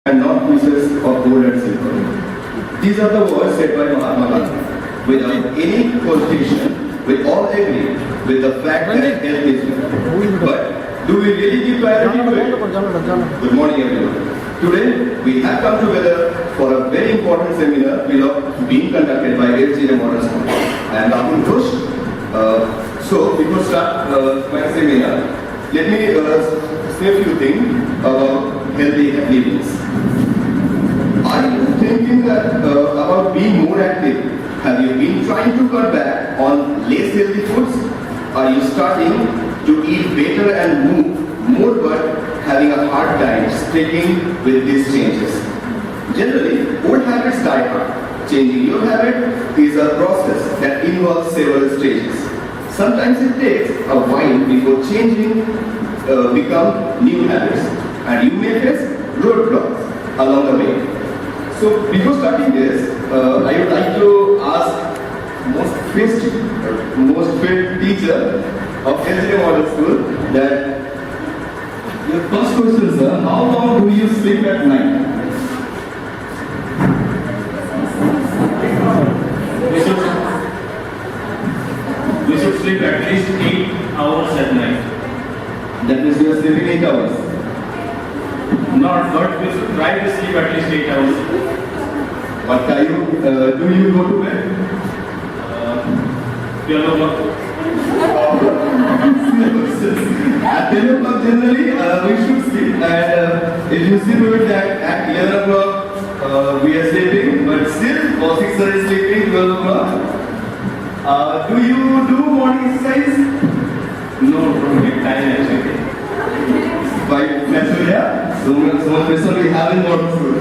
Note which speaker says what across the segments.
Speaker 1: and not pieces of gold and silver. These are the words said by Mahatma Gandhi. Without any qualification, we all agree with the fact that health is wealth. But do we really give priority to it? Good morning, everyone. Today, we have come together for a very important seminar being conducted by HGA Modern School. I am RAHUL GHOSH. So, before start my seminar, let me say a few things about healthy living. Are you thinking about being more active? Have you been trying to cut back on less healthy foods? Are you starting to eat better and move more but having a hard time sticking with these changes? Generally, old habits die hard. Changing your habit is a process that involves several stages. Sometimes it takes a while before changing become new habits, and you may face roadblocks along the way. So before starting this, I would like to ask most fit teacher of HGA Model School that your first question, sir, how long do you sleep at night?
Speaker 2: We should sleep at least 8 hours at night.
Speaker 1: That means you are sleeping 8 hours.
Speaker 2: Not, but we should try to sleep at least 8 hours.
Speaker 1: What time do you go to bed?
Speaker 2: 12 o'clock.
Speaker 1: At 10 o'clock generally we should sleep, and if you see to it that at 11 o'clock we are sleeping, but still Kaushik sir is sleeping 12 o'clock. Do you do morning exercise?
Speaker 2: No, don't get time actually.
Speaker 1: By natural, yeah? So much pressure we have in modern school.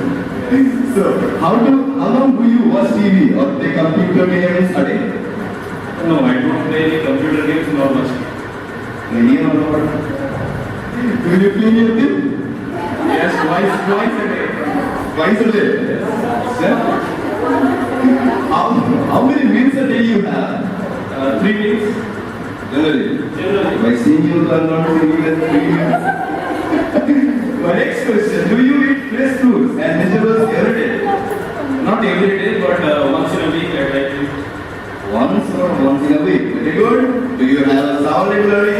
Speaker 1: So, how long do you watch TV or play computer games a day?
Speaker 2: No, I don't play any computer games nor much.
Speaker 1: Maybe or not? Do you clean your teeth?
Speaker 2: Yes, twice a day.
Speaker 1: Twice a day? Yeah? How many meals a day you have?
Speaker 2: 3 meals.
Speaker 1: Generally. By seeing you, I'm not seeing that 3 meals. My next question, do you eat fresh fruits and vegetables every day?
Speaker 2: Not every day, but once in a week I try to eat.
Speaker 1: Once in a week. Very good. Do you have a sound regularly?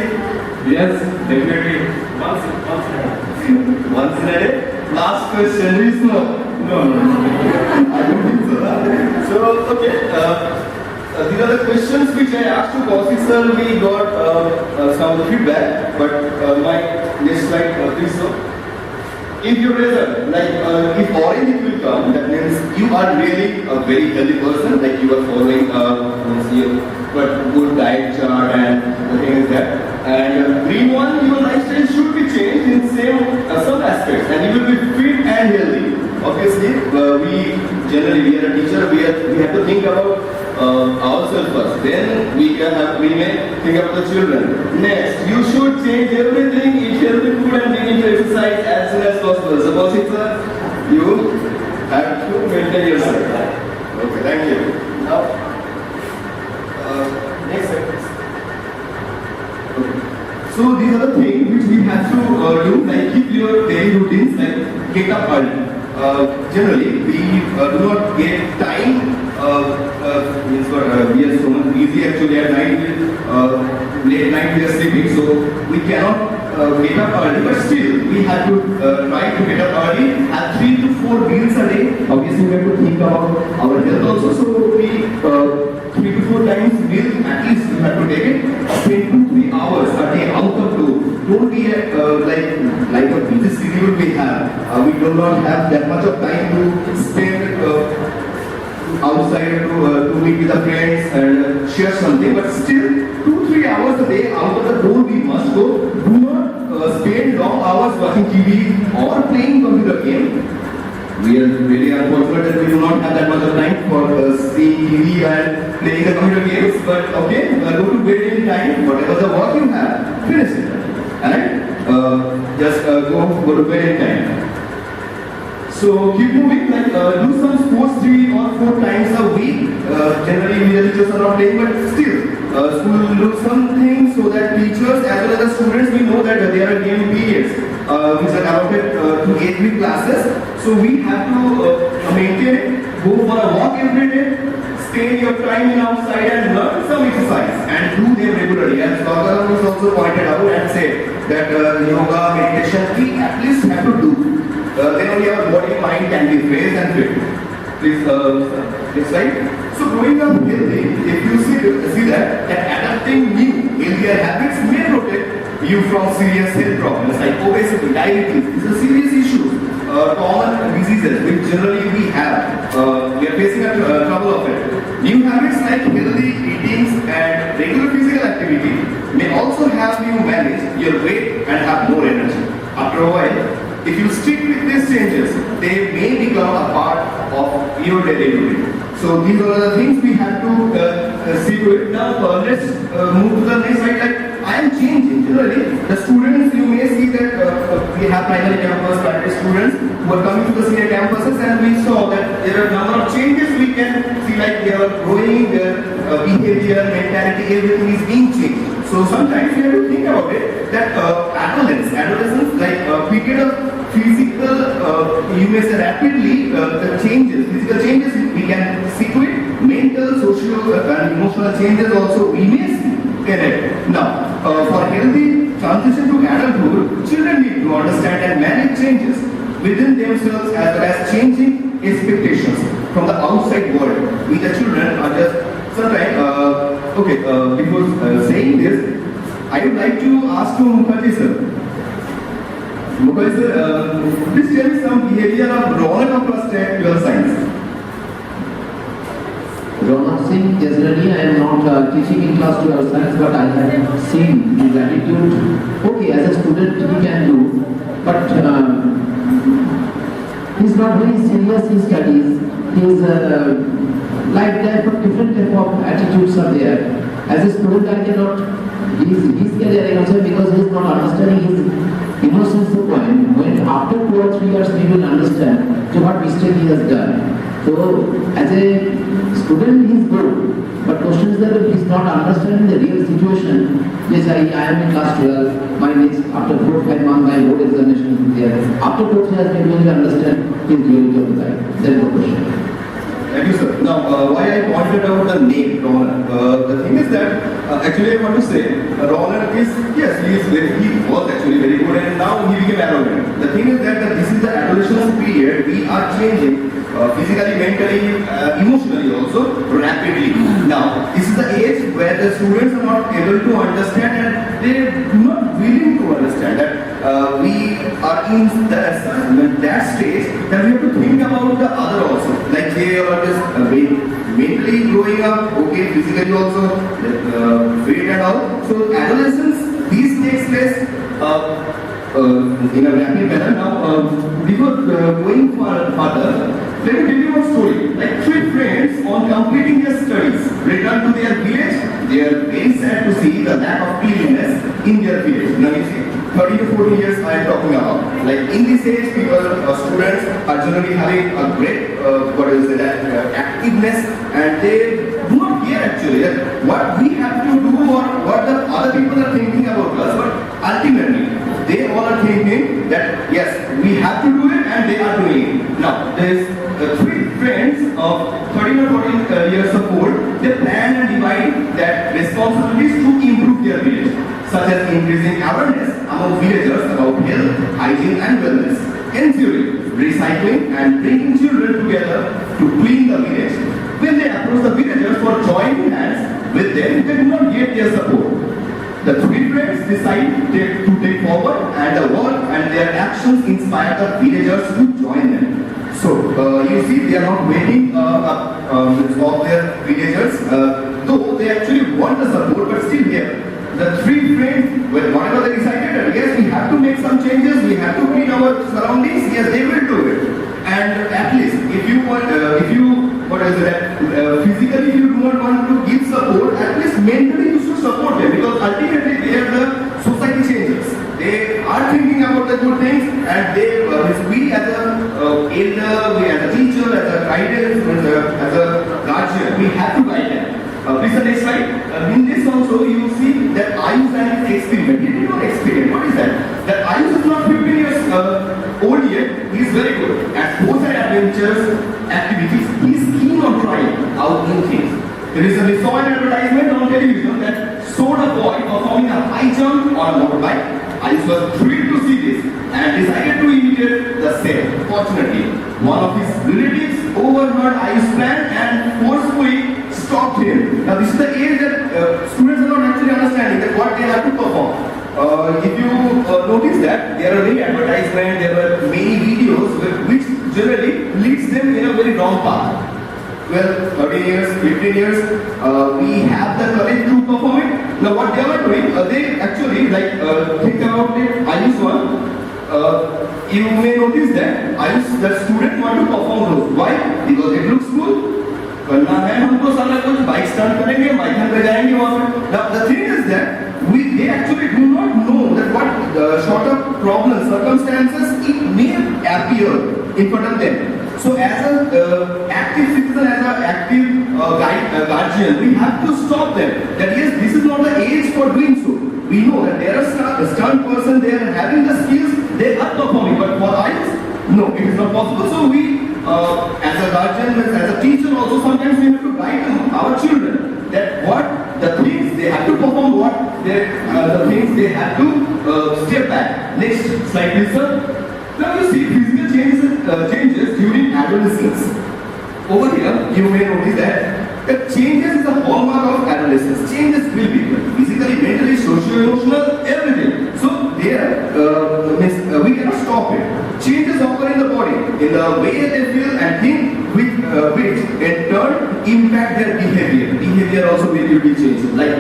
Speaker 2: Yes, definitely. Once in a day.
Speaker 1: Once in a day. Last question, do you smoke?
Speaker 2: No.
Speaker 1: I don't think so. So, okay. These are the questions which I asked to Kaushik sir. We got some of the feedback, but my next slide, please, sir. If your result, if orange it will come, that means you are really a very healthy person, like you are following but good diet chart and the thing is that. And green one, your lifestyle should be changed in some aspects, and you will be fit and healthy. Obviously, we are a teacher, we have to think about ourselves first. Then we may think about the children. Next, you should change everything, eat healthy food and begin to exercise as soon as possible. Suppose it's you have to maintain yourself. Okay, thank you. Now, next sentence. Okay. So these are the things which we have to do, like keep your daily routines, like get up early. Generally, we do not get time. We are so much busy actually at night. Late night we are sleeping, so we cannot get up early. But still, we have to try to get up early. Have 3 to 4 meals a day. Obviously, we have to think about our health also. So we 3 to 4 times meal at least we have to take it. Spend 2-3 hours a day out of door. Don't be like a busy schedule we have. We do not have that much of time to spend outside to meet with the friends and share something. But still, 2-3 hours a day out of the door we must go. Do not spend long hours watching TV or playing computer game. We are really unfortunate that we do not have that much of time for seeing TV and playing the computer games. But okay, go to bed in time. Whatever the work you have, finish it. Alright? Just go to bed in time. So keep moving, do some sports 3 or 4 times a week. Generally, we the teachers are not playing, but still, school will do something so that teachers as well as the students, we know that there are game periods which are allotted to 8 week classes. So we have to maintain it, go for a walk every day, spend your time outside and learn some exercise and do them regularly. As Dr. was also pointed out and said that yoga, meditation, we at least have to do. Then only our body, mind can be fresh and fit. Please, this slide. So growing up healthy, if you see that adapting new healthier habits may protect you from serious health problems like obesity, diabetes. These are serious issues, common diseases which generally we have. We are facing a trouble of it. New habits like healthy eating and regular physical activity may also help you manage your weight and have more energy. After a while, if you stick with these changes, they may become a part of your daily routine. So these are the things we have to see to it. Now let's move to the next slide. Like I am changing generally. The students, you may see that we have primary campus, primary students who are coming to the senior campuses, and we saw that there are a number of changes we can see, like they are growing, their behavior, mentality, everything is being changed. So sometimes we have to think about it that adolescence, like a period of physical, you may say rapidly, the changes, physical changes we can see to it, mental, social and emotional changes also we may see in it. Now, for healthy transition to adulthood, children need to understand and manage changes within themselves as well as changing expectations from the outside world. We the children are just sometimes, before saying this, I would like to ask to Mukherjee sir. Mukherjee sir, please tell me some behavior of Ronak of plus science.
Speaker 3: Ronak Singh, generally I am not teaching in class 12 science, but I have seen his attitude. Okay, as a student he can do, but he's not very serious in studies. He's like that, but different type of attitudes are there. As a student I cannot, his career I can say, because he is not understanding his innocence point. When after 2 or 3 years we will understand what mistake he has done. So as a student he is good, but question is that he is not understanding the real situation. Yes, I am in class 12, my next, after 4-5 months my board examination is there. After 2 years maybe he will understand his reality of the life. That is the question.
Speaker 1: Thank you, sir. Now, why I pointed out the name Ronak? The thing is that actually I want to say Ronak is, yes, he was actually very good, and now he became arrogant. The thing is that this is the adolescence period. We are changing physically, mentally, emotionally also rapidly. Now, this is the age where the students are not able to understand, and they are not willing to understand that we are in that stage that we have to think about the other also. Like they are just mentally growing up, okay, physically also, weight and all. So adolescence, these takes place in a rapid manner. Now, before going further, let me tell you one story. Like 3 friends on completing their studies return to their village. They are very sad to see the lack of cleanliness in their village. Now you see, 30 to 40 years I am talking about. Like in this age, people, students are generally having a great, activeness, and they do not care actually that what we have to do or what the other people are thinking about us, but ultimately they all are thinking that yes, we have to do it, and they are doing it. Now, there is 3 friends of 13 or 14 years of old. They plan and divide that responsibilities to improve their village, such as increasing awareness among villagers about health, hygiene and wellness, ensuring recycling and bringing children together to clean the village. When they approach the villagers for joining hands with them, they do not get their support. The 3 friends decide to take forward, and the work and their actions inspire the villagers to join them. So, you see, they are not waiting of their villagers, though they actually want the support, but still here. The 3 friends, well, whatever they decided, that yes, we have to make some changes, we have to clean our surroundings, yes, they will do it. And at least, if you want, physically if you do not want to give support, at least mentally you should support them, because ultimately they are the society changers. They are thinking about the good things, and we as a elder, we as a teacher, as a guidance, as a guardian, we have to guide them. Please the next slide. In this also you see that Ayush and his experiment. He did not experiment. What is that? That Ayush is not 15 years old yet. He is very good. At Recently saw an advertisement on television that showed a boy performing a high jump on a motorbike. Ayush was thrilled to see this and decided to imitate the same. Fortunately, one of his relatives overheard Ayush's plan and forcefully stopped him. Now this is the age that students are not actually understanding that what they have to perform. If you notice that there are many advertisements, there are many videos which generally leads them in a very wrong path. 12, 13 years, 15 years, we have the courage to perform it. Now what they are doing, they actually think about it, Ayush one. You may notice that Ayush, the student want to perform those. Why? Because it looks cool. करना है हमको सारा कुछ bike start करेंगे माइथन पे जाएंगे वहाँ पे. Now the thing is that they actually do not know that what sort of problems, circumstances it may appear in front of them. So as an active citizen, as an active guardian, we have to stop them. That yes, this is not the age for doing so. We know that there are a stunt person, they are having the skills, they are performing. But for us, no, it is not possible. So we, as a guardian, as a teacher, also sometimes we have to guide our children that what the things they have to perform, what the things they have to step back. Next slide, please, sir. Now you see physical changes during adolescence. Over here, you may notice that the changes is the hallmark of adolescence. Changes will be physically, mentally, socio-emotional, everything. So there, we cannot stop it. Changes occur in the body, in the way they feel and think, which in turn impact their behavior. Behavior also will be changed. Like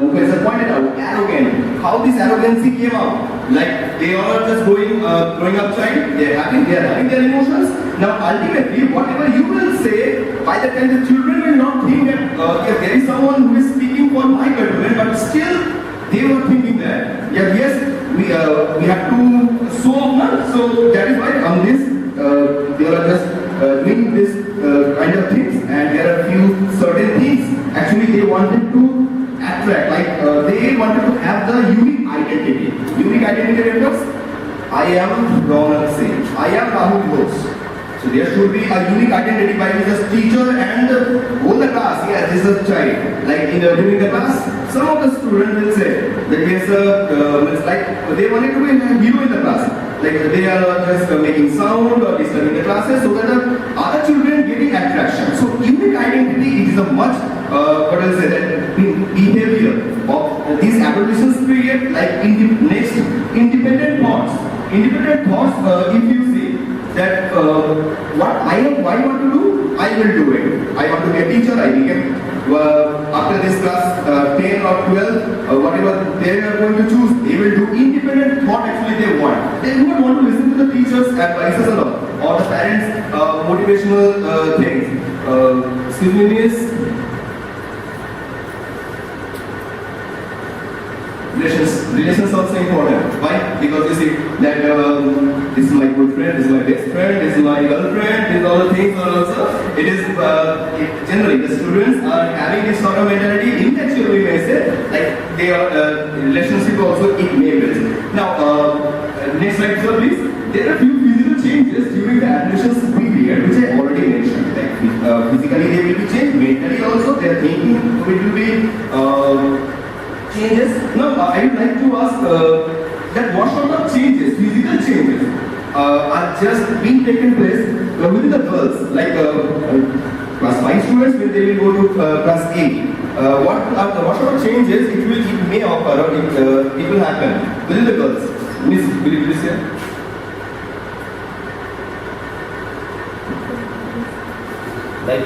Speaker 1: Mukesh pointed out, arrogant. How this arrogancy came out? Like they are not just growing up child. They are having their emotions. Now ultimately, whatever you will say, by the time the children will not think that there is someone who is speaking for my betterment, but still they were thinking that yes, we have to show off. So that is why on this they are just doing this kind of things, and there are few certain things actually they wanted to attract, like they wanted to have the unique identity. Unique identity refers, I am Ronald Singh, I am Rahul GHOSH. So there should be a unique identity by the teacher and whole the class. Yes, this is a child. Like during the class, some of the students will say that yes, it's like they wanted to be a hero in the class. Like they are just making sound or disturbing the classes so that the other children getting attraction. So unique identity it is a much what I say that behavior of these adolescence period, like next independent thoughts. Independent thoughts, if you see that what I want to do, I will do it. I want to be a teacher, I became after this class 10 or 12, whatever they are going to choose, they will do independent thought actually they want. They do not want to listen to the teachers' advices or the parents' motivational things. Excuse me, miss. Relations also important. Why? Because you see that this is my good friend, this is my best friend, this is my girlfriend, these all the things are also. It is generally the students are having this sort of mentality. Intellectually we may say like they are relationship also it may build. Now next slide, sir, please. There are few physical changes during the adolescence period which I already mentioned. Like physically they will be changed, mentally also their thinking will be changes. Now, I would like to ask that what sort of changes, physical changes, are just being taken place within the girls, like class 5 students when they will go to class 8. What sort of changes it may occur or it will happen within the girls? Miss, will you please say? Like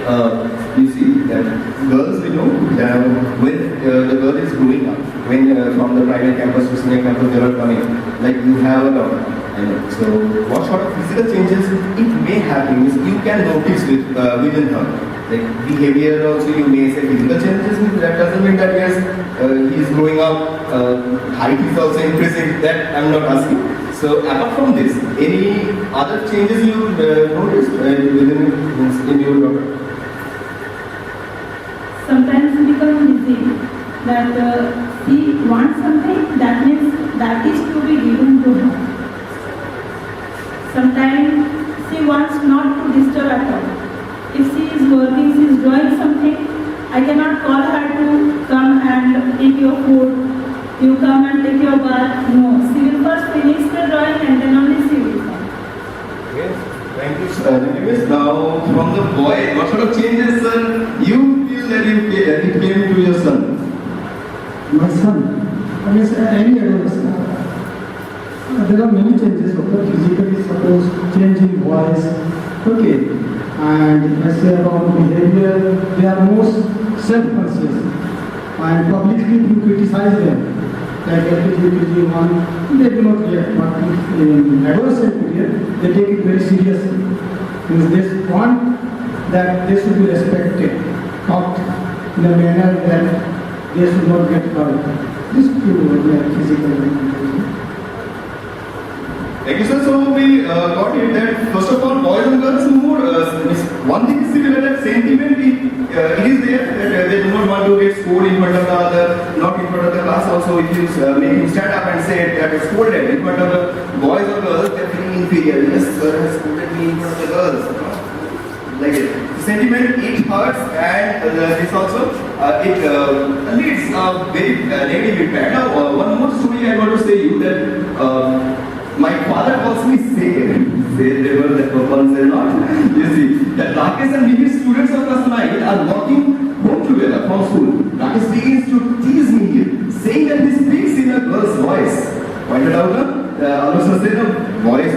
Speaker 1: you see that girls we know that when the girl is growing up, when from the private campus to senior campus they are coming, like you have a lot. So what sort of physical changes it may happen is you can notice within her. Like behavior also you may say physical changes, that doesn't mean that yes he is growing up, height is also increasing, that I'm not asking. So apart from this, any other changes you noticed in your daughter?
Speaker 4: Sometimes we become busy that he wants something, that means that is to be given to her. Sometimes she wants not to disturb at all. If she is working, she is doing something, I cannot call her to come and take your food. You come and take your bath. No, she will first finish the drawing and then only she will come.
Speaker 1: Okay, thank you, sir. Anyways, now from the boy, what sort of changes, sir, you feel that it came to your son?
Speaker 5: My son, I mean, any adolescent, there are many changes. Okay, physically, suppose change in voice, okay, and I say about behavior, they are most self-conscious, and publicly you criticize them. Like LKG, one, they do not react, but in adolescent period, they take it very seriously. Because they want that they should be respected, talked in a manner that they should not get hurt. This like physical.
Speaker 1: Thank you, sir. So we got it that first of all, boys and girls more. One thing is similar, that sentiment it is there that they do not want to get scolded in front of the other, not in front of the class. Also, if you make him stand up and say that it's scolded in front of the boys or girls, they're feeling inferior. Yes, sir has scolded me in front of the girls. Like it. Sentiment, it hurts, and this also it leads a very negative impact. Now, one more story I want to say you that. My father calls me Say never that once and not. You see, that Rakesh and Mihir, students of class 9, are walking home together from school. Rakesh begins to tease Mihir, saying that he speaks in a girl's voice. Pointed out, also said, boys,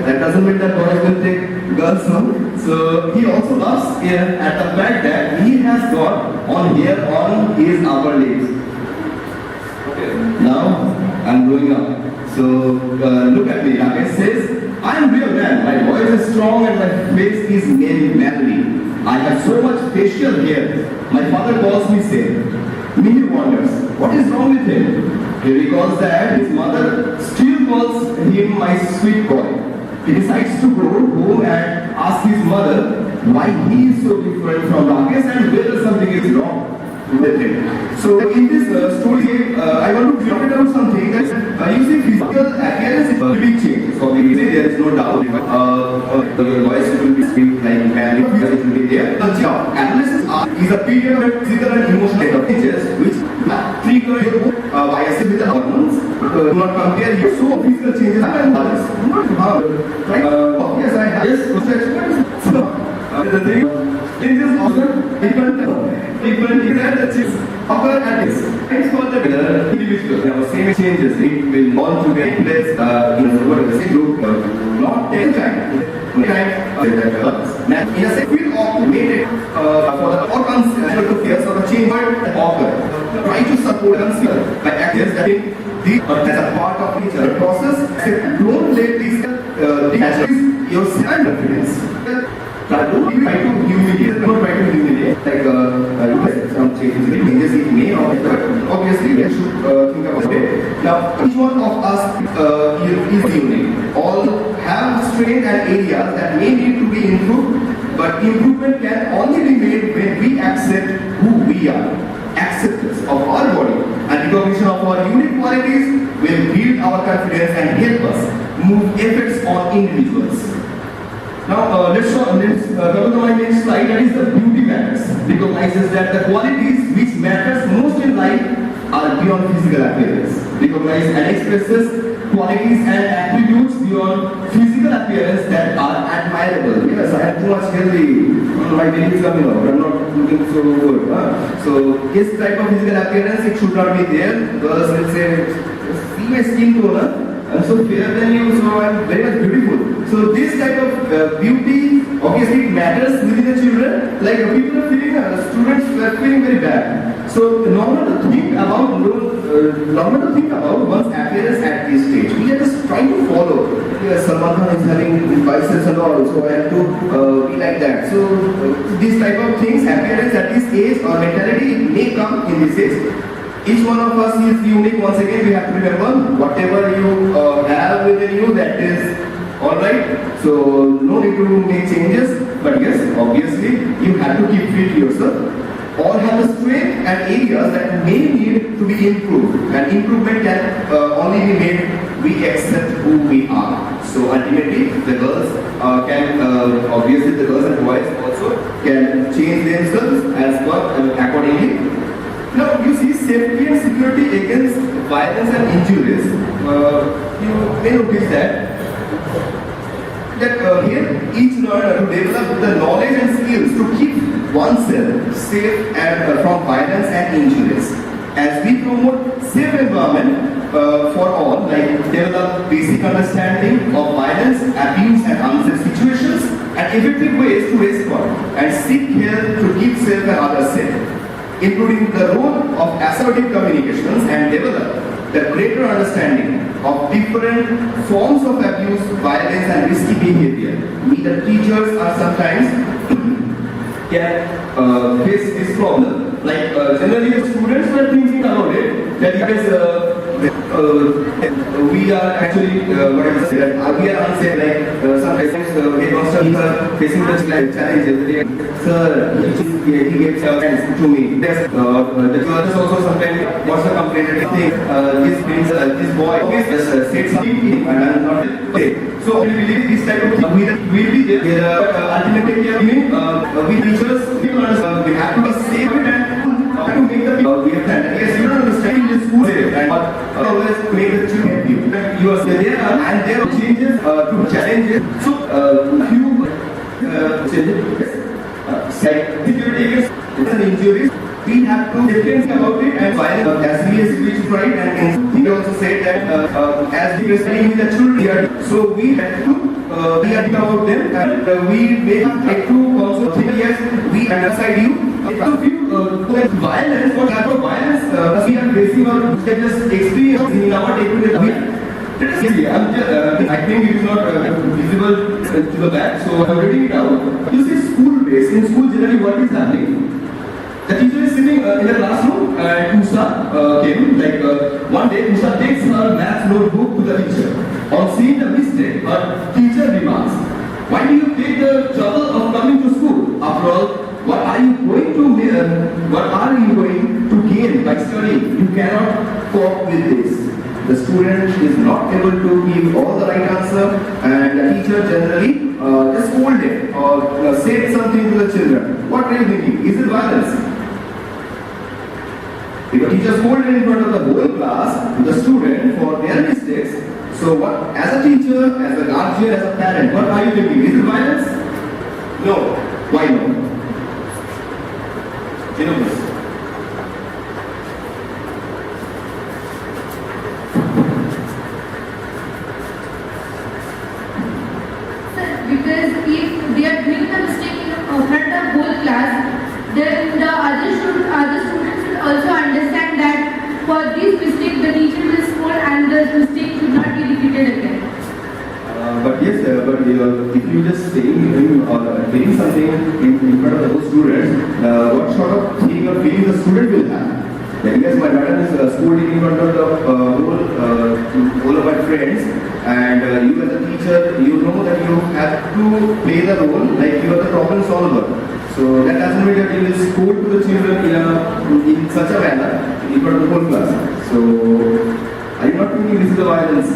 Speaker 1: that doesn't mean that boys will take girls home. So he also laughs at the fact that he has got on hair on his upper lips. Okay, now I'm growing up. So look at me. Rakesh says, I am real man. My voice is strong and my face is manly. I have so much facial hair. My father calls me Say. Mihir wonders, what is wrong with him? He recalls that his mother still calls him my sweet boy. He decides to go home and ask his mother why he is so different from Rakesh and whether something is wrong with him. So in this story, I want to point out something that you see physical appearance is a big change. So we say there is no doubt the voice will be speak like man, it will be there. Adolescence is a period of physical and emotional changes which trigger biases with the hormones. Do not compare you. So physical changes and others. Right? Yes, I have. Yes, so the thing. This is also different that is occur at this. Thanks for the individual. There are same changes. It will all to get place in the same group. Not take time. In a second of waited for the organs to fear so the change occur. Try to support consider by actions that as a part of each other process. Don't let these detach your self-confidence. Don't try to humiliate. Don't try to humiliate. Like some changes it may or obviously we should think about it. Now each one of us is unique. All have strengths and areas that may need to be improved, but improvement can only be made when we accept who we are. Acceptance of our body and recognition of our unique qualities will build our confidence and help us move effects on individuals. Now let's go to my next slide, that is the beauty matters. Recognizes that the qualities which matters most in life are beyond physical appearance. Recognize and expresses qualities and attributes beyond physical appearance that are admirable. Yes, I am too much healthy. My belly is coming out. I am not looking so good. So this type of physical appearance, it should not be there. Girls will say, see my skin tone. I'm so fairer than you, so I'm very much beautiful. So this type of beauty, obviously it matters within the children. Like people are feeling, students are feeling very bad. So normal to think about one's appearance at this stage. We are just trying to follow. Yes, Salman Khan is having biceps and all, so I have to be like that. So this type of things, appearance at this age or mentality, it may come in this age. Each one of us is unique. Once again, we have to remember whatever you have within you, that is alright. So no need to make changes, but yes, obviously you have to keep fit yourself. All have a strength and areas that may need to be improved, and improvement can only be made we accept who we are. So ultimately, the girls obviously the girls and boys also can change themselves as per accordingly. Now you see safety and security against violence and injuries. You may notice that here each learner to develop the knowledge and skills to keep oneself safe and from violence and injuries. As we promote safe environment for all, like develop basic understanding of violence, abuse and unsafe situations and effective ways to respond and seek help to keep self and others safe, including the role of assertive communications and develop the greater understanding of different forms of abuse, violence and risky behavior. We the teachers are sometimes can face this problem. Like generally the students were thinking about it that because we are actually we are unsafe, like sometimes headmasters are facing the challenges. Sir, he gave challenge to me. The teachers also sometimes what's the complaint? This boy said something and I'm not safe. So we believe this type of thing will be there. Ultimately, we teachers we have to be safe and to make the we have done. Yes, you don't understand in the school and always make the children help you. You are there and there are changes to challenges. So few changes security against injuries. We have to think about it and as we speech right and he also said that as we are studying with the children, so we have to we are about them and we may have to also think yes we understand you. So violence, what type of violence we are facing or just experience in our day-to-day life. I think it is not visible to the back, so I am reading it out. You see school based, in school generally what is happening? The teacher is sitting in the classroom and Usha came, like one day Usha takes her math notebook to the teacher. On seeing the mistake, her teacher remarks, why do you take the trouble of coming to school? After all, what are you going to gain by studying? You cannot cope with this. The student is not able to give all the right answer and the teacher generally just scolded or said something to the children. What are you thinking? Is it violence? If a teacher scolded in front of the whole class to the student for their mistakes, so what, as a teacher, as a guardian, as a parent, what are you thinking? Is it violence? No. Why no?
Speaker 6: Because if they are doing the mistake in front of whole class, then the other students will also understand that for this mistake the teacher will scold and the mistake should not be repeated again.
Speaker 1: But yes, if you just saying or doing something in front of the whole students, what sort of feeling or feeling the student will have? Like, yes, my madam is scolding in front of the all of my friends, and you as a teacher, you know that you have to play the role like you are the problem solver. So that doesn't mean that you will scold to the children in such a manner in front of the whole class. So are you not thinking this is a violence?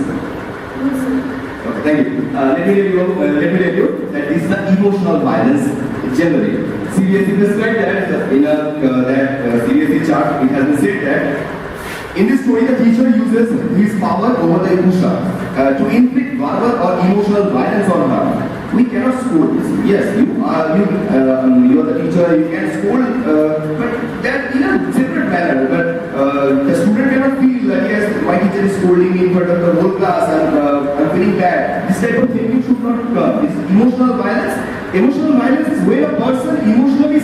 Speaker 1: Okay, thank you. Let me tell you that this is the emotional violence generally. CBSE described that in that CBSE chart. It has been said that in this story the teacher uses his power over the Usha to inflict verbal or emotional violence on her. We cannot scold this. Yes, you are the teacher. You can scold, but that in a separate manner. But the student cannot feel that yes, my teacher is scolding me in front of the whole class and I'm feeling bad. This type of thinking should not come. It's emotional violence. Emotional violence is when a person emotionally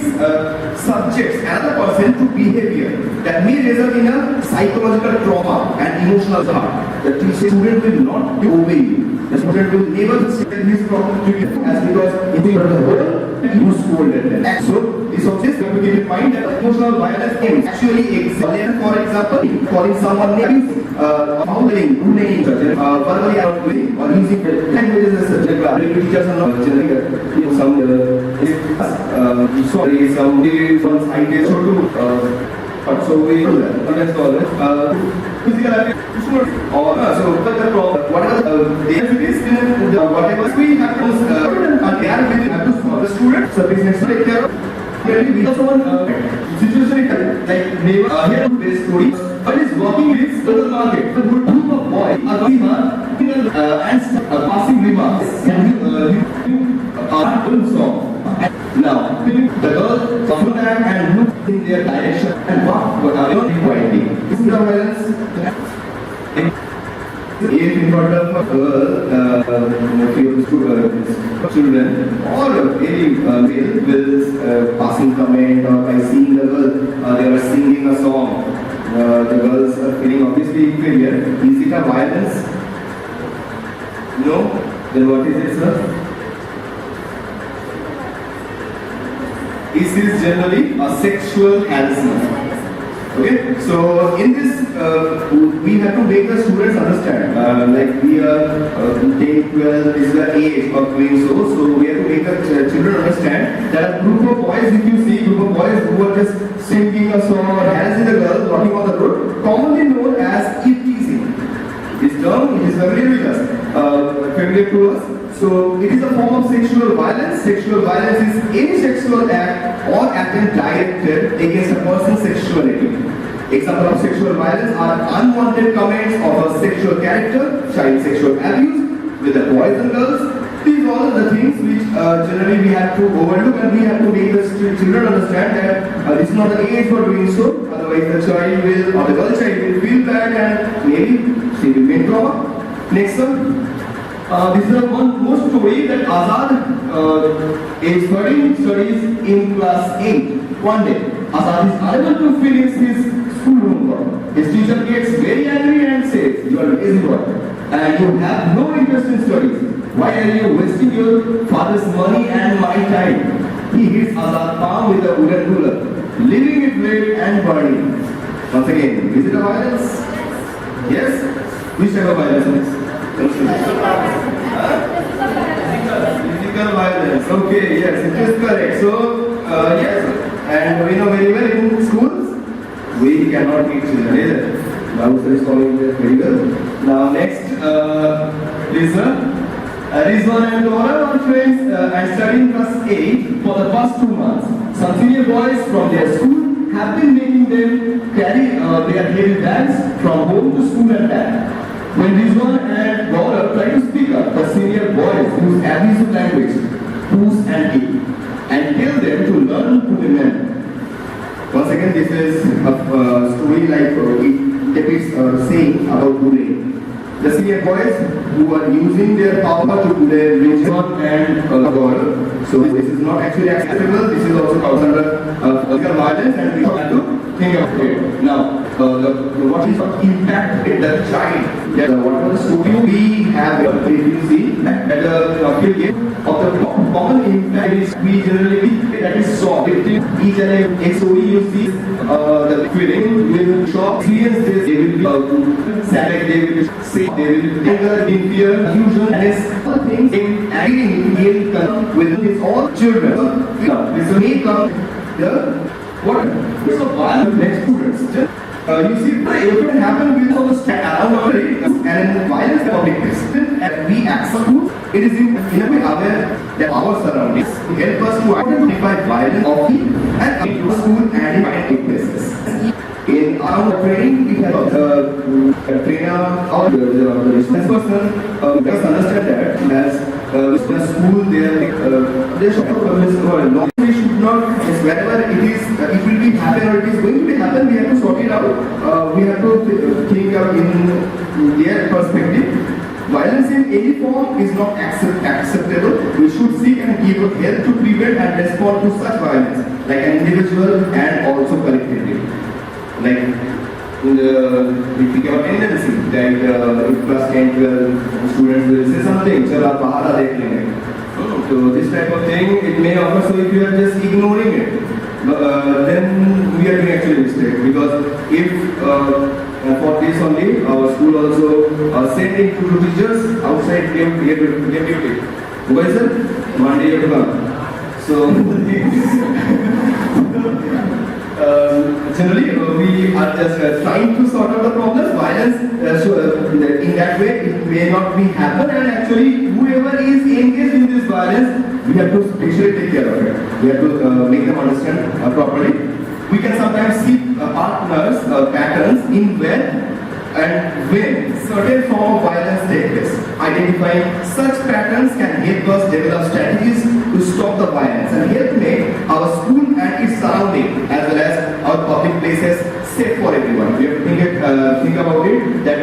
Speaker 1: subjects another person to behavior that may result in a psychological trauma and emotional harm. The student will not obey you. The student will never say his problem to you as because in front of the world you scolded them. So this object you have to keep in mind that emotional violence can actually exist. For example, calling someone names, fouling, bullying, verbally outweighing, or using languages as such. Teachers are not generally some sorry, some one's height is so to So we do that. Let's call it physical activity. Or so but the problem, whatever the activities, whatever we have to and they are really have to solve. The student service next to take care of. Maybe we also want situation like neighbor here based story. But is working with local market. The good group of boys are going and passing remarks. Can you song? Now, the girls come to them and look in their direction and walk quietly. This is the violence. If in front of a girl, children, or any male will passing comment or by seeing the girl, they are singing a song. The girls are feeling obviously inferior. Is it a violence? No? Then what is it, sir? This is generally a sexual harassment. Okay, so in this, we have to make the students understand. Like we are 10, 12 is the age of doing so. So we have to make the children understand that a group of boys, if you see group of boys who are just singing a song or harassing the girl walking on the road, commonly known as teasing. This term is familiar with us, familiar to us. So it is a form of sexual violence. Sexual violence is any sexual act or attempt directed against a person's sexuality. Examples of sexual violence are unwanted comments of a sexual character, child sexual abuse with the boys and girls. These are all the things which generally we have to overlook, and we have to make the children understand that this is not the age for doing so. Otherwise the child will, or the girl child will feel bad and maybe she will be in trauma. Next one. This is one more story that Azad is studies in class 8. One day, Azad is unable to finish his school homework. His teacher gets very angry and says, "You are a lazy boy and you have no interest in studies. Why are you wasting your father's money and my time?" He hits Azad's palm with a wooden ruler, leaving it red and burning. Once again, is it a violence? Yes? Which type of violence is this? Physical violence. Okay, yes, it is correct. So, yes, and we know very well in schools, we cannot teach children either. Rahul is following that very well. Now, next, Rizwan and Dora are friends and studying class 8 for the past 2 months. Some senior boys from their school have been making them carry their heavy bags from home to school and back. When Rizwan and Gaurav try to speak up, the senior boys use abusive language, push and kick, and tell them to learn to remember. Once again, this is a story like it depicts saying about bullying. The senior boys who are using their power to bully Rizwan and Gaurav. So this is not actually acceptable. This is also under physical violence, and we have to think about it. Now, what is the impact in the child? Whatever story we have, if you see that the affiliate of the common impact is we generally that is saw victim each and every SOE you see the feeling will shock experience this, they will be sad, they will be sick, they will be anger, in fear, confusion, and other things in acting with his all children. This may come the what? It's a violent next students. You see, it can happen with all the around our area and violence in public place. And we act schools, it is in a way aware that our surroundings help us to identify violence of and into school and in public places. In our training, we have a trainer or the business person just understand that as in a school there should we should not, wherever it is, it will be happen or it is going to be happen, we have to sort it out. We have to think of in their perspective. Violence in any form is not acceptable. We should seek and give help to prevent and respond to such violence, like an individual and also collectively. Like if we have a tendency that if class 10, 12 students will say something, chalo aap bahar dekh lenge. So this type of thing, it may occur. So if you are just ignoring it, then we are doing actually mistake. Because if for this only, our school also sending to teachers outside get duty. Why is it? Monday you have to come. So generally we are just trying to sort out the problems. Violence, in that way, it may not be happen, and actually, whoever is engaged in this violence, we have to specially take care of it. We have to make them understand properly. We can sometimes see partners, patterns in where and when certain form of violence take place. Identifying such patterns can help us develop strategies to stop the violence and help make our school and its surrounding as well as our public places safe for everyone. We have to think about it that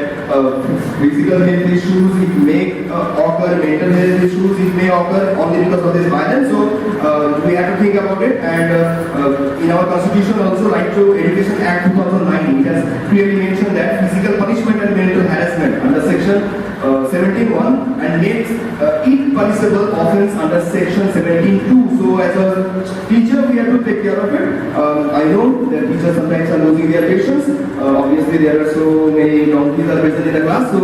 Speaker 1: physical health issues it may occur, mental health issues it may occur only because of this violence. So we have to think about it, and in our constitution also, Right to Education Act 2009, it has clearly mentioned that physical punishment and mental harassment under section 17(1) and makes it punishable offence under section 17(2). So as a teacher, we have to take care of it. I know that teachers sometimes are losing their patience. Obviously, there are so many donkeys are present in the class. So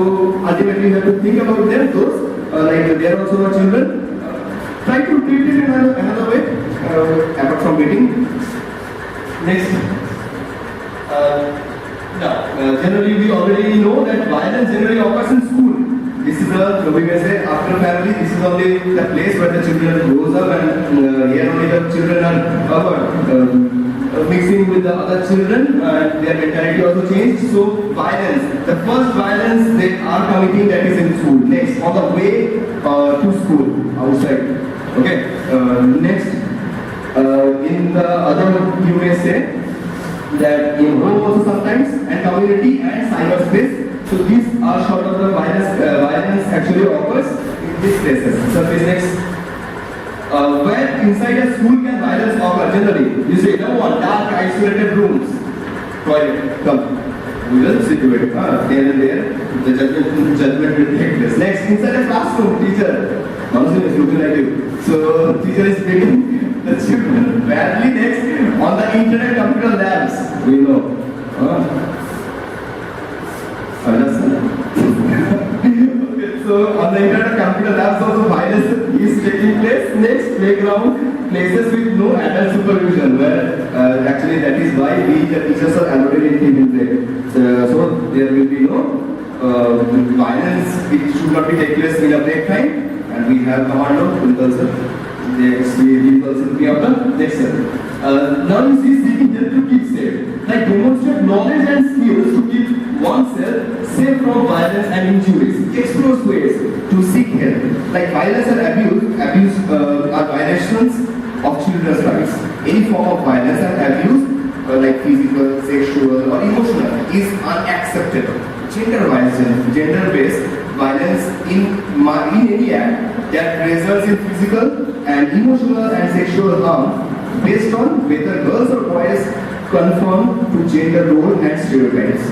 Speaker 1: ultimately, we have to think about them. Those like they are also our children. Try to treat it in another way, apart from beating. Next. Generally, we already know that violence generally occurs in school. This is we may say after family. This is only the place where the children grows up, and here only the children are mixing with the other children, and their mentality also changed. So violence, the first violence they are committing, that is in school. Next, on the way to school, outside. Okay. Next, in the other, you may say that in home also sometimes, and community and cyberspace. So these are sort of the violence actually occurs in these places. So next, where inside a school can violence occur? Generally, you say no one, dark, isolated rooms, toilet, come. We will situate there and there. The judgment will take place. Next, inside a classroom, teacher. Also is looking at you. So teacher is beating the children badly. Next, on the internet computer labs, we know. So on the internet computer labs also violence is taking place. Next, playground, places with no adult supervision, where actually that is why we the teachers are allowed in TV play. So there will be no violence. It should not be take place in a break time. And we have commando, principal sir. Next, we will also be after next sir. Now you see seeking help to keep safe. Like demonstrate knowledge and skills to keep oneself safe from violence and injuries. Explores ways to seek help. Like violence and abuse are violations of children's rights. Any form of violence and abuse, like physical, sexual, or emotional, is unacceptable. Gender-based violence in any act that results in physical and emotional and sexual harm based on whether girls or boys conform to gender role and stereotypes.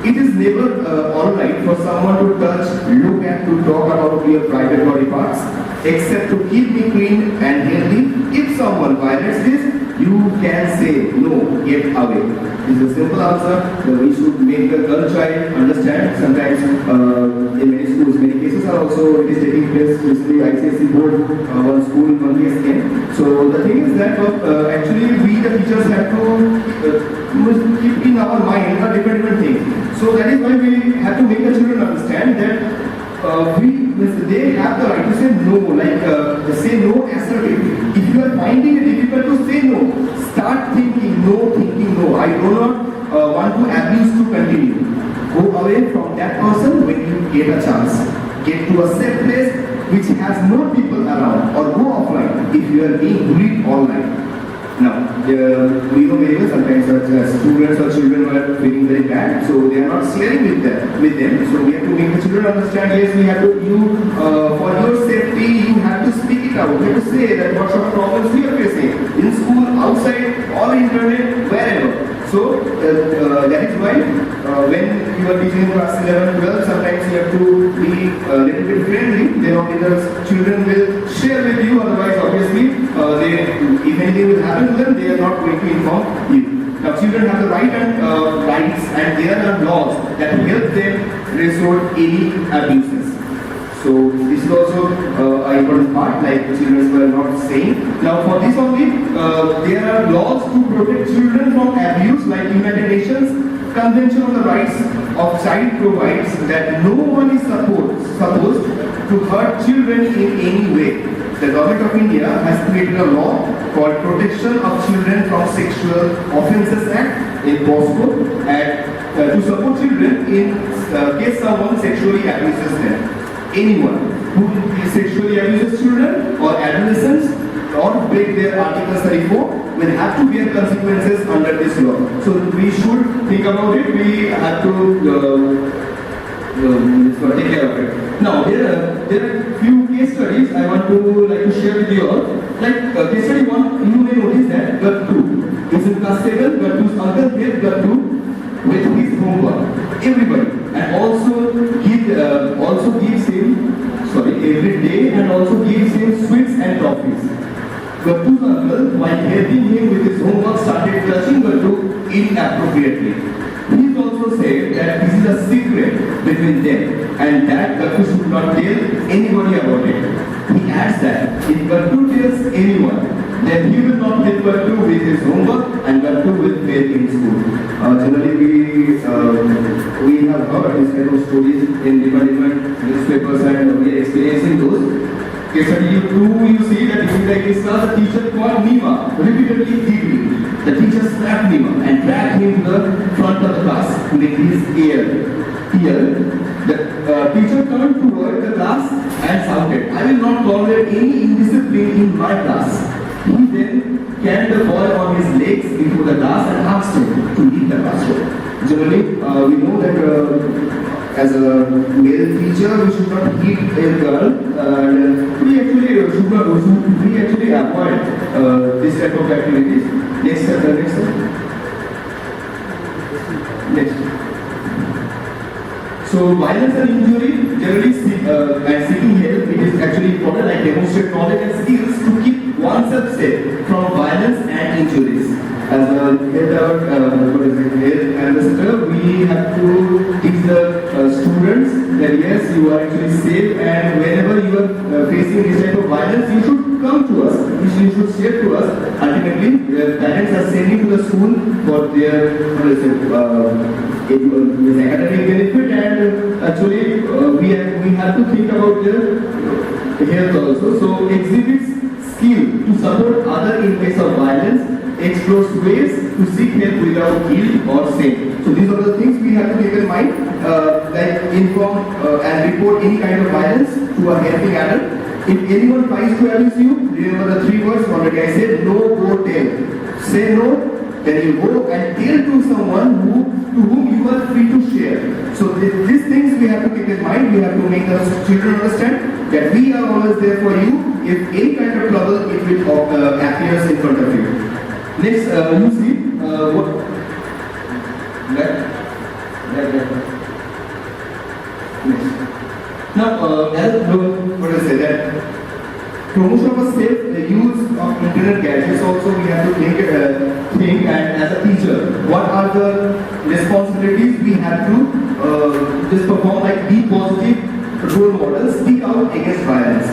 Speaker 1: It is never alright for someone to touch, look at, to talk about your private body parts, except to keep me clean and healthy. If someone violates this, you can say no, get away. It's a simple answer. We should make the girl child understand. Sometimes in many schools, many cases are also it is taking place. Recently, ICSE board one school in one case came. So the thing is that actually we the teachers have to keep in our mind a different thing. So that is why we have to make the children understand that they have the right to say no, like say no assertively. If you are finding it difficult to say no, start thinking no. I do not want to abuse to continue. Go away from that person when you get a chance. Get to a safe place which has no people around, or go offline if you are being bullied online. Now, we know very well sometimes students or children are feeling very bad, so they are not sharing with them. So we have to make the children understand, yes, we have to, for your safety, you have to speak it out. You have to say that what sort of problems we are facing in school, outside, on internet, wherever. So that is why when you are teaching in class 11, 12, sometimes you have to be a little bit friendly. Then only the children will share with you. Otherwise, obviously, if anything will happen to them, they are not going to inform you. Now, children have the right and rights, and there are laws that help them resort any abuses. So this is also an important part, like children were not saying. Now for this only, there are laws to protect children from abuse, like United Nations Convention on the Rights of Child provides that no one is supposed to hurt children in any way. The Government of India has created a law called Protection of Children from Sexual Offences Act in POSCO and to support children in case someone sexually abuses them. Anyone who sexually abuses children or adolescents or break their Article 34 will have to bear consequences under this law. So we should think about it. We have to take care of it. Now there are few case studies I want to share with you all. Like case study one, you may notice that Gattu is in class 7. Gattu's uncle helped Gattu with his homework. Everybody, and also gives him every day, and also gives him sweets and trophies. Gattu's uncle, while helping him with his homework, started touching Gattu inappropriately. He also said that this is a secret between them and that Gattu should not tell anybody about it. He adds that if Gattu tells anyone, then he will not help Gattu with his homework and Gattu will fail in school. Generally we have heard these kind of stories in different newspapers and we are experiencing those. Case study 2, you see that in this class, the teacher called Nima repeatedly beating. The teacher slapped Nima and dragged him to the front of the class with his ear. The teacher turned toward the class and shouted, "I will not tolerate any indiscipline in my class." He then carried the boy on his legs before the class and asked him to leave the classroom. Generally, we know that as a male teacher, we should not hit a girl, and we actually avoid this type of activities. Next. So violence and injury, generally and seeking help, it is actually important, like demonstrate knowledge and skills to keep oneself safe from violence and injuries. As a health ambassador, we have to teach the students that yes, you are actually safe, and whenever you are facing this type of violence, you should come to us. You should share to us. Ultimately, parents are sending to the school for their academic benefit, and actually we have to think about their health also. So exhibits skill to support other in case of violence, explores ways to seek help without guilt or shame. So these are the things we have to keep in mind, like inform and report any kind of violence to a helping adult. If anyone tries to abuse you, remember the 3 words already I said: no, go, tell. Say no, then you go and tell to someone to whom you are free to share. So these things we have to keep in mind. We have to make the children understand that we are always there for you. If any kind of trouble, it will appears in front of you. Next, you see what? Next. Now, what I say that promotion of a safe use of internet gadgets also we have to think and as a teacher, what are the responsibilities we have to just perform, like be positive role models, speak out against violence.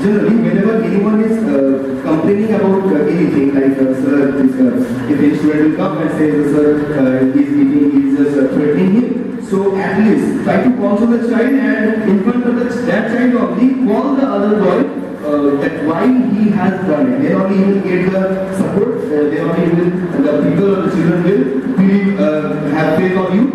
Speaker 1: Generally, whenever anyone is complaining about anything, like sir, if a student will come and say, sir, he's just threatening him, so at least try to console the child, and in front of that child only, call the other boy that why he has done it. Then only he will get the support, then only the people or the children will have faith on you.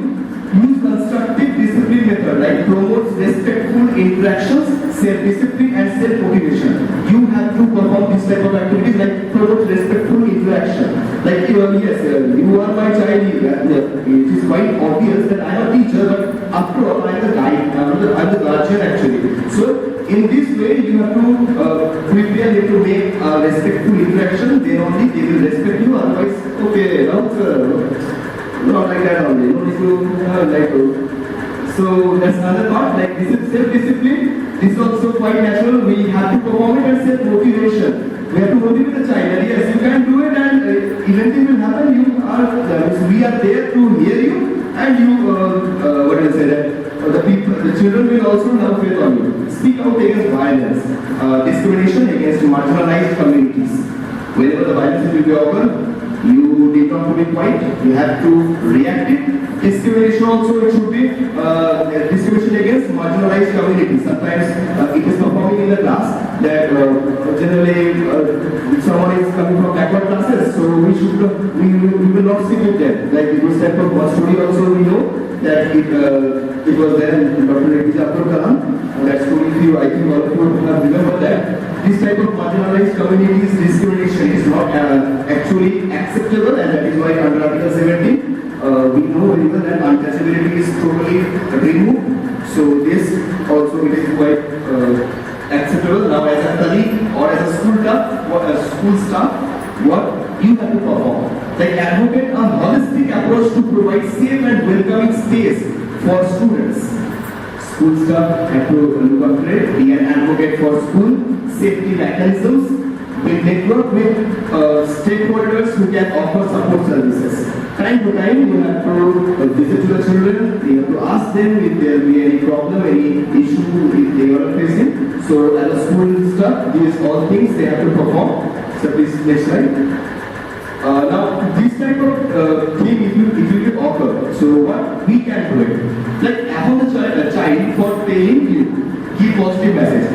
Speaker 1: Use constructive discipline method, like promotes respectful interactions, self-discipline and self-motivation. You have to perform this type of activities, like promote respectful interaction. Like yes, you are my child, it is quite obvious that I am a teacher, but after all I am the guide, I am the guardian actually. So in this way you have to prepare them to make a respectful interaction, then only they will respect you, otherwise, okay, now not like that only, no need to So that's another part, like this is self-discipline. This is also quite natural. We have to perform it as self-motivation. We have to motivate the child that yes, you can do it, and eventually will happen. We are there to hear you, and you, what do you say that the children will also have faith on you. speak out against violence, discrimination against marginalized communities. Whenever the violence will be occurred, you need not to be quiet, you have to react it. Discrimination also, it should be discrimination against marginalized communities. Sometimes it is performing in the class that generally someone is coming from backward classes, so we will not speak with them. Like this type of one story also we know that it was there in Dr. APJ Abdul Kalam. That story, I think all of you have remembered that. This type of marginalized communities discrimination is not actually acceptable, and that is why under Article 17 we know very well that untouchability is totally removed. So this also it is quite acceptable. Now as a colleague or as a school staff, what you have to perform. Like advocate a holistic approach to provide safe and welcoming space for students. School staff have to look after it, be an advocate for school safety mechanisms, will network with stakeholders who can offer support services. Time to time, you have to visit to the children, you have to ask them if there will be any problem, any issue if they are facing. So as a school staff, these all things they have to perform. So please, next slide. Now, this type of thing, if you occur, so what we can do it, like upon a child for telling you, give positive message.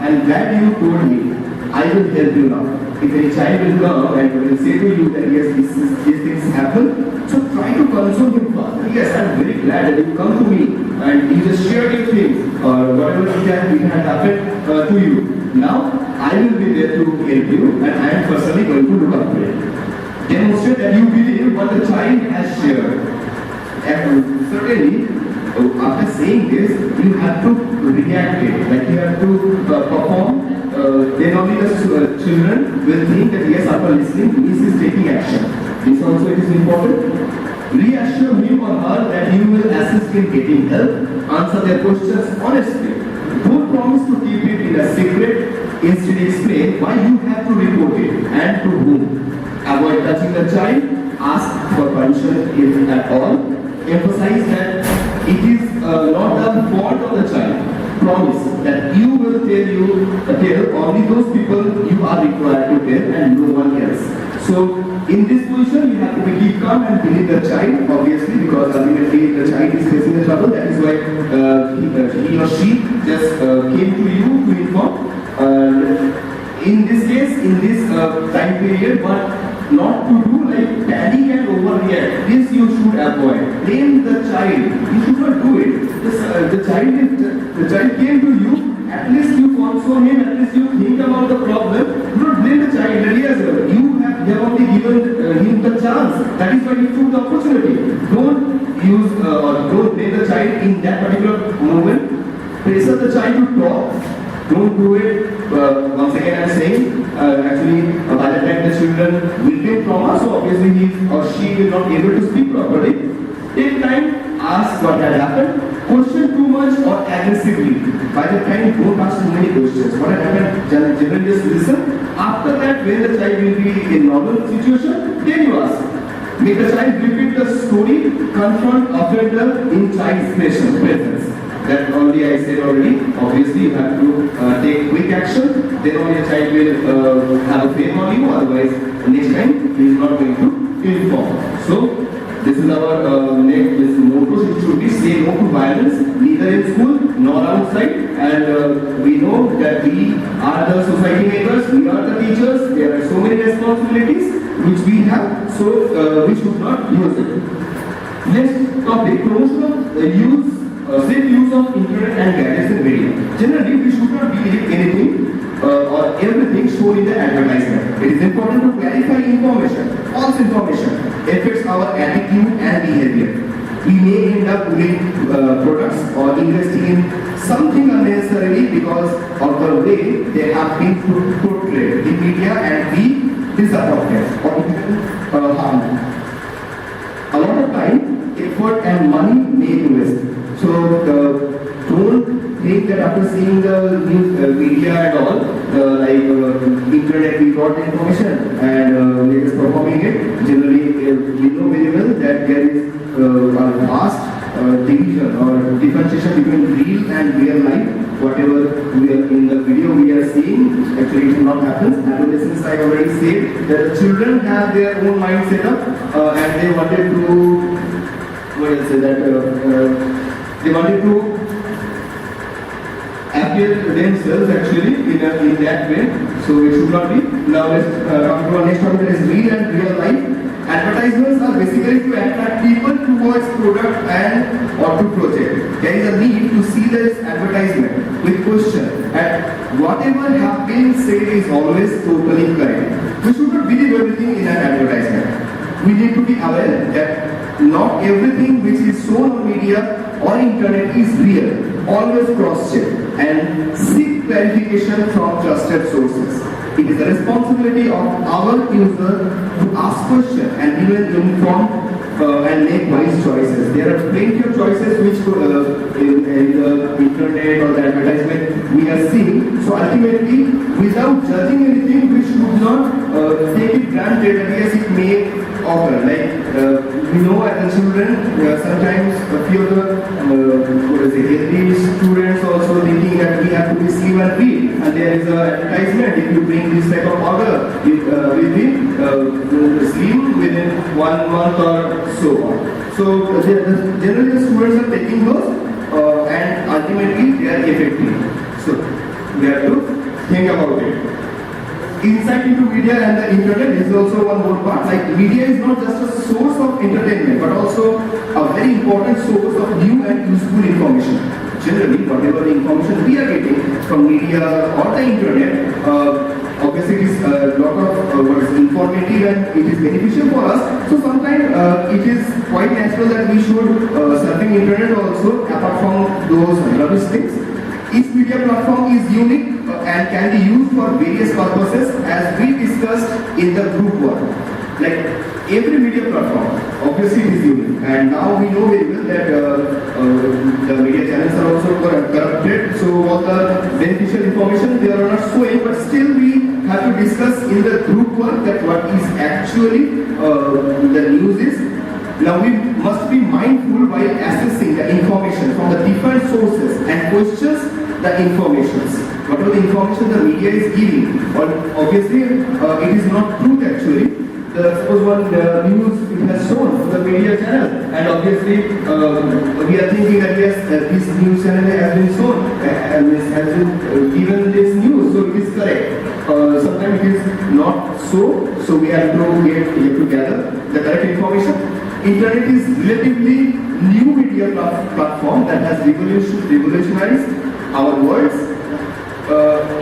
Speaker 1: I'm glad you told me. I will help you now. If any child will come and will say to you that yes, these things happen, so try to console him first. Yes, I'm very glad that you come to me and you just share your things or whatever it had happened to you. Now, I will be there to help you and I am personally going to look after it. Demonstrate that you believe what the child has shared. And certainly, after saying this, you have to react it. Like you have to perform. Then only the children will think that yes, after listening, this is taking action. This also it is important. Reassure him or her that you will assist in getting help, answer their questions honestly. Don't promise to keep it in a secret. Instead, explain why you have to report it and to whom. Avoid touching the child. Ask for permission if at all. Emphasize that it is not the fault of the child. Promise that you will tell only those people you are required to tell and no one else. So in this position you have to keep calm and believe the child, obviously, because ultimately the child is facing the trouble. That is why he or she just came to you to inform. In this case, in this time period, but not to do like panic and overreact. This you should avoid. Blame the child. You should not do it. The child came to you. At least you console him. At least you think about the problem. Do not blame the child. You have only given him the chance. That is why you took the opportunity. Don't use or don't blame the child in that particular moment. Pressure the child to talk. Don't do it. Once again, I'm saying, actually, by the time the children will get trauma, so obviously he or she will not be able to speak properly. Take time, ask what had happened. Question too much or aggressively. By the time, don't ask too many questions. What had happened, generally just listen. After that, when the child will be in normal situation, then you ask. Make the child repeat the story, confront offender in child's presence. That only I said already. Obviously, you have to take quick action. Then only the child will have a faith on you. Otherwise, next time he is not going to inform. So, this is our next motto. It should be say no to violence, neither in school nor outside. And we know that we are the society makers. We are the teachers. There are so many responsibilities which we have. So, we should not use it. Next topic: promotion of safe use of internet and gadgets in media. Generally, we should not believe anything or everything shown in the advertisement. It is important to clarify information. False information affects our attitude and behavior. We may end up doing products or investing in something unnecessarily because of the way they have been portrayed in media and be disappointed or even harmed. A lot of time, effort and money may invest. So don't think that after seeing the news media and all, internet, we got the information and we are just performing it. Generally, we know very well that there is a vast division or differentiation between real and real life. whatever we are in the video we are seeing, actually it will not happen. Adolescence, I already said, that the children have their own mind set up and they wanted to, what I say that, they wanted to appear themselves actually in that way. So it should not be. Now let's come to our next topic, that is real and real life. Advertisements are basically to attract people towards product and or to project. There is a need to see this advertisement with question, and whatever have been said is always totally correct. We should not believe everything in an advertisement. We need to be aware that not everything which is shown on media or internet is real. Always cross-check and seek clarification from trusted sources. It is the responsibility of our user to ask questions and even inform and make wise choices. There are plenty of choices which in the internet or the advertisement we are seeing. So ultimately, without judging anything, we should not take it granted that yes, it may occur. Like we know as the children, sometimes a few of the healthy students also thinking that we have to be slim and fit, and there is an advertisement, if you bring this type of order, it will be slim within 1 month or so on. So generally the students are taking those and ultimately they are effective. So we have to think about it. Insight into media and the internet is also one more part. Like media is not just a source of entertainment but also a very important source of new and useful information. Generally, whatever the information we are getting from media or the internet, obviously it is a lot of what is informative and it is beneficial for us. So sometimes it is quite natural that we should surfing internet also apart from those rubbish things. Each media platform is unique and can be used for various purposes as we discussed in the group one. Like every media platform, obviously it is unique, and now we know very well that the media channels are also corrupted, so all the beneficial information they are not showing, but still we have to discuss in the group one that what is actually the news is. Now we must be mindful while assessing the information from the different sources and questions the informations. Whatever the information the media is giving, obviously it is not truth actually. Suppose one news it has shown the media channel, and obviously we are thinking that yes, this news channel has been shown and has been given this news, so it is correct. Sometimes it is not so we have to gather the correct information. Internet is relatively new media platform that has revolutionized our worlds.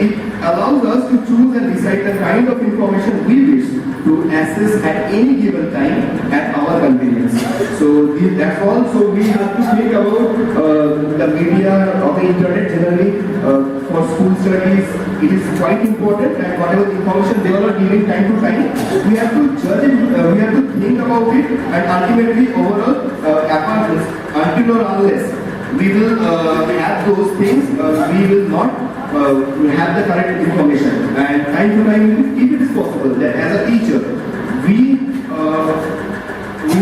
Speaker 1: It allows us to choose and decide the kind of information we wish to access at any given time at our convenience. So that's all. So we have to think about the media or the internet generally for school studies. It is quite important, and whatever information they are giving time to time, we have to judge it, we have to think about it, and ultimately overall, until or unless we will have those things, we will not have the correct information. And time to time, if it is possible, that as a teacher, we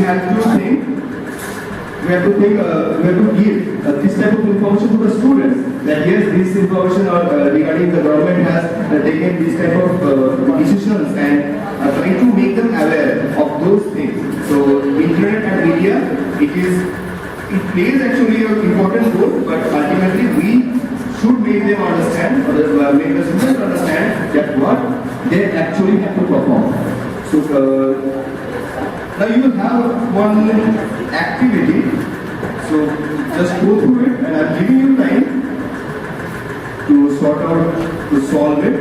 Speaker 1: have to think. We have to give this type of information to the students, that yes, this information regarding the government has taken this type of decisions, and trying to make them aware of those things. So internet and media, it plays actually an important role, but ultimately we should make them understand, or make the students understand that what they actually have to perform. So now you will have one activity, so just go through it, and I'm giving you time to sort out, to solve it.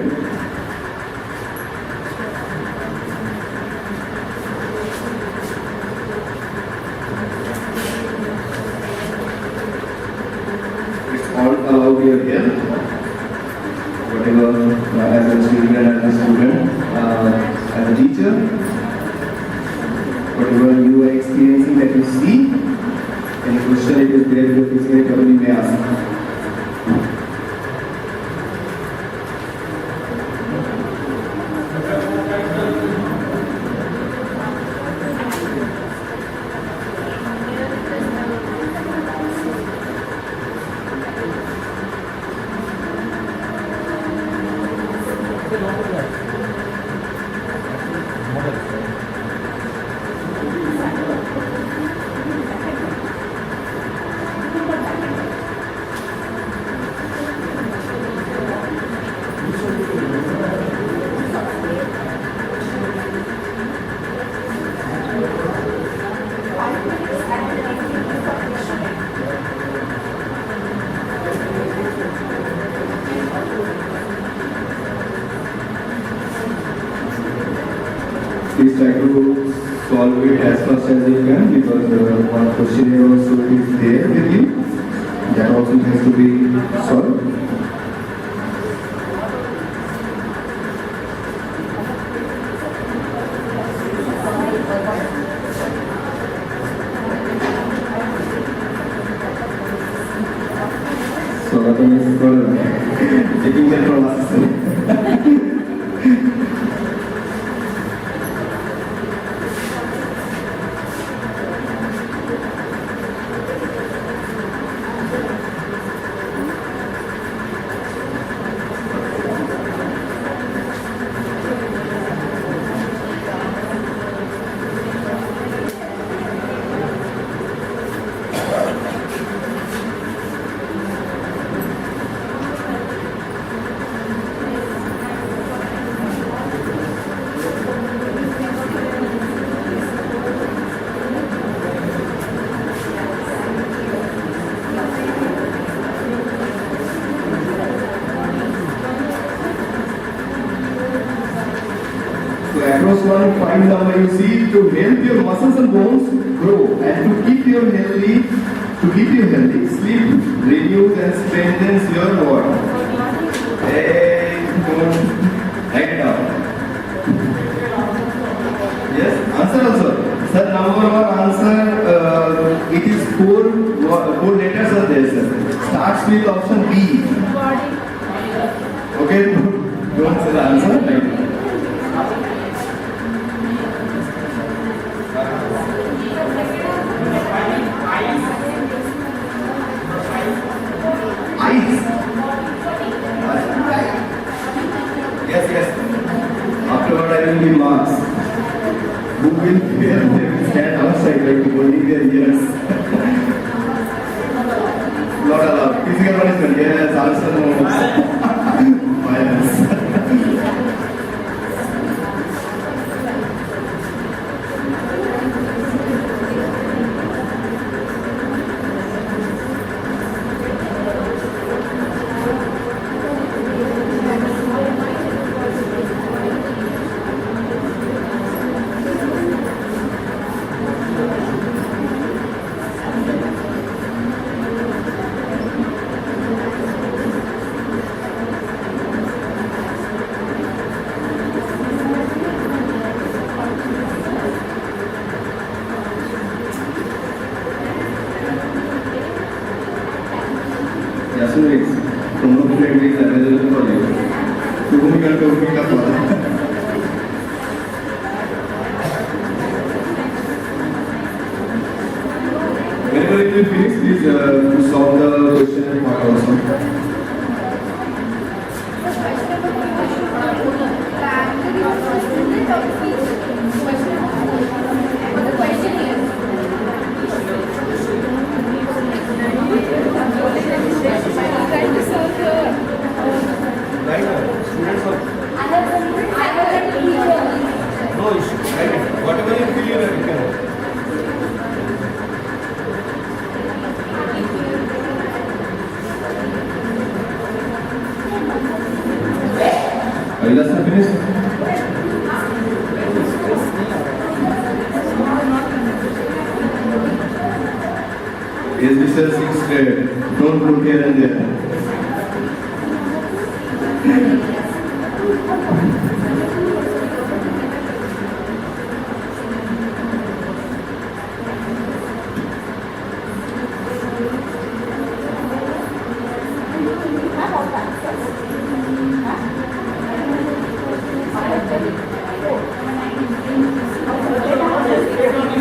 Speaker 1: It's all allowed your help, whatever, as a student, as a teacher. Whatever you are experiencing that you see, any question it is there, you physically may ask. Please try to solve it as fast as you can because one questionnaire also is there with you. That also has to be solved. So that is for taking control assistant. Across one fine number you see to help your muscles and bones grow and to keep you healthy, sleep renews and strengthens your body. Hey, don't head down. Yes, answer also. Sir, number one answer, it is four letters are there, sir. Starts with option B. Okay, don't say the answer. Right. Yes. Afterward, I will be marks. Who will fear? They will stand outside like holding their ears. Not allowed. Physical punishment. Yes, answer no. Violence. Yes, promo friend is available for you. So whom you can talk about? Whenever you finish, please solve the question part also. Whatever you feel, you can. Are you last finished? Yes, Mr. 6th grade. Don't put here and there.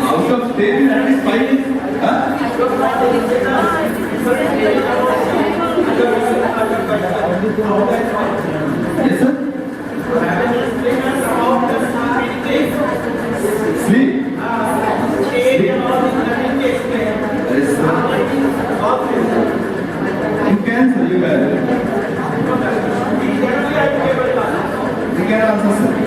Speaker 1: Out of 10, that is 5. Huh? Yes, sir?
Speaker 3: correct answer, sir.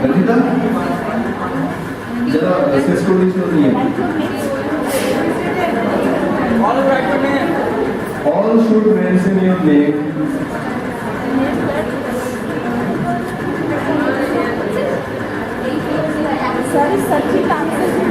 Speaker 1: Rajita, जरा SS को नीचे होती है. All should mention your name.
Speaker 7: Sir, such a